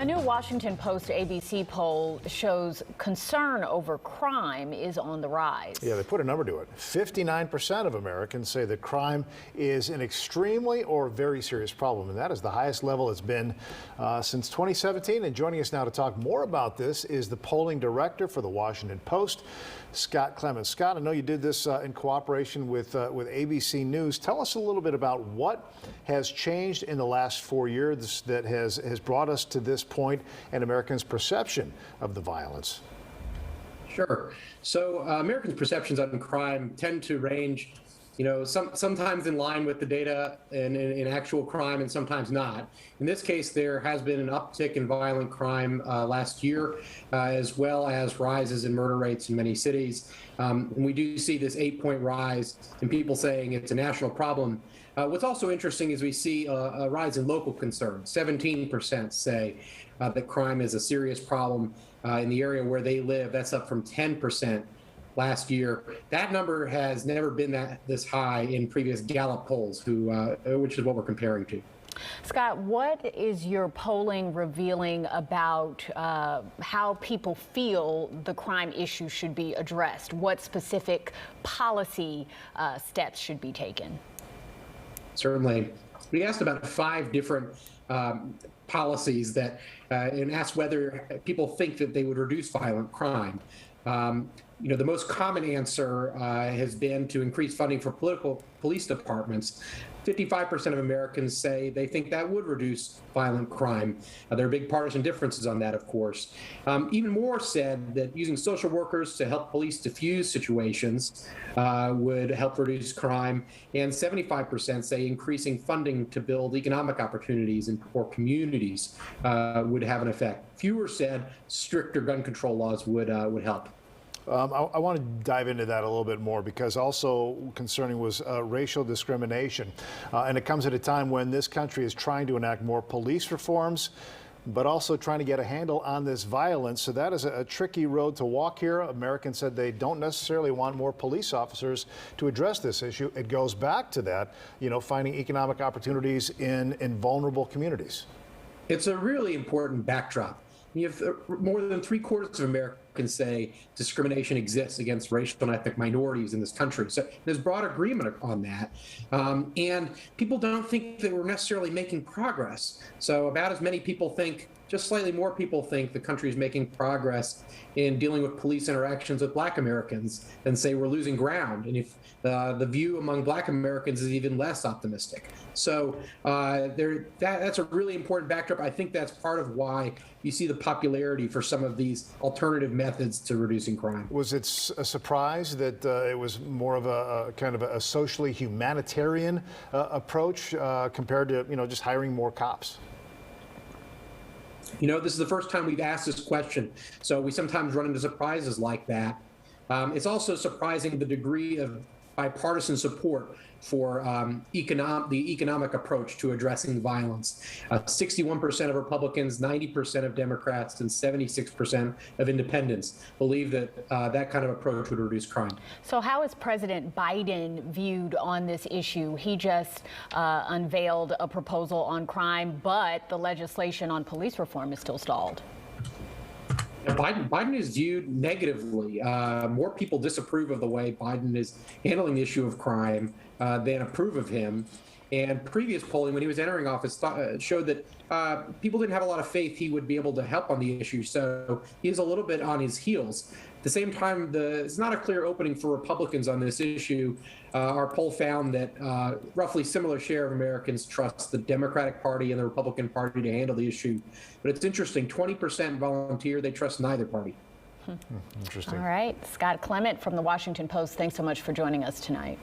A new Washington Post ABC poll shows concern over crime is on the rise. Yeah, they put a number to it. 59% of Americans say that crime is an extremely or very serious problem, and that is the highest level it's been since 2017. And joining us now to talk more about this is the polling director for the Washington Post, Scott Clement. Scott, I know you did this in cooperation with ABC News. Tell us a little bit about what has changed in the last 4 years that has brought us to this point and Americans' perception of the violence. Sure. So Americans' perceptions on crime tend to range, sometimes in line with the data in actual crime and sometimes not. In this case, there has been an uptick in violent crime last year, as well as rises in murder rates in many cities. And we do see this 8-point rise in people saying it's a national problem. What's also interesting is we see a rise in local concerns. 17% say that crime is a serious problem in the area where they live. That's up from 10% last year. That number has never been this high in previous Gallup polls, which is what we're comparing to. Scott, what is your polling revealing about how people feel the crime issue should be addressed? What specific policy steps should be taken? Certainly. We asked about 5 different policies and asked whether people think that they would reduce violent crime. The most common answer has been to increase funding for police departments. 55% of Americans say they think that would reduce violent crime. There are big partisan differences on that, of course. Even more said that using social workers to help police diffuse situations would help reduce crime. And 75% say increasing funding to build economic opportunities in poor communities would have an effect. Fewer said stricter gun control laws would help. I want to dive into that a little bit more because also concerning was racial discrimination. And it comes at a time when this country is trying to enact more police reforms, but also trying to get a handle on this violence. So that is a tricky road to walk here. Americans said they don't necessarily want more police officers to address this issue. It goes back to that, finding economic opportunities in vulnerable communities. It's a really important backdrop. You have more than 3/4 of Americans say discrimination exists against racial and ethnic minorities in this country. So there's broad agreement on that. And people don't think that we're necessarily making progress. So about as many people think, just slightly more people think the country is making progress in dealing with police interactions with Black Americans than say we're losing ground. And if the view among Black Americans is even less optimistic. So that's a really important backdrop. I think that's part of why you see the popularity for some of these alternative methods to reducing crime. Was it a surprise that it was more of a kind of a socially humanitarian approach compared to, just hiring more cops? This is the first time we've asked this question, so we sometimes run into surprises like that. It's also surprising the degree of bipartisan support for the economic approach to addressing violence. 61% of Republicans, 90% of Democrats, and 76% of independents believe that that kind of approach would reduce crime. So how is President Biden viewed on this issue? He just unveiled a proposal on crime, but the legislation on police reform is still stalled. Biden is viewed negatively. More people disapprove of the way Biden is handling the issue of crime than approve of him. And previous polling, when he was entering office, showed that people didn't have a lot of faith he would be able to help on the issue. So he is a little bit on his heels. At the same time, it's not a clear opening for Republicans on this issue. Our poll found that roughly similar share of Americans trust the Democratic Party and the Republican Party to handle the issue. But it's interesting, 20% volunteer, they trust neither party. Interesting. All right, Scott Clement from the Washington Post, thanks so much for joining us tonight.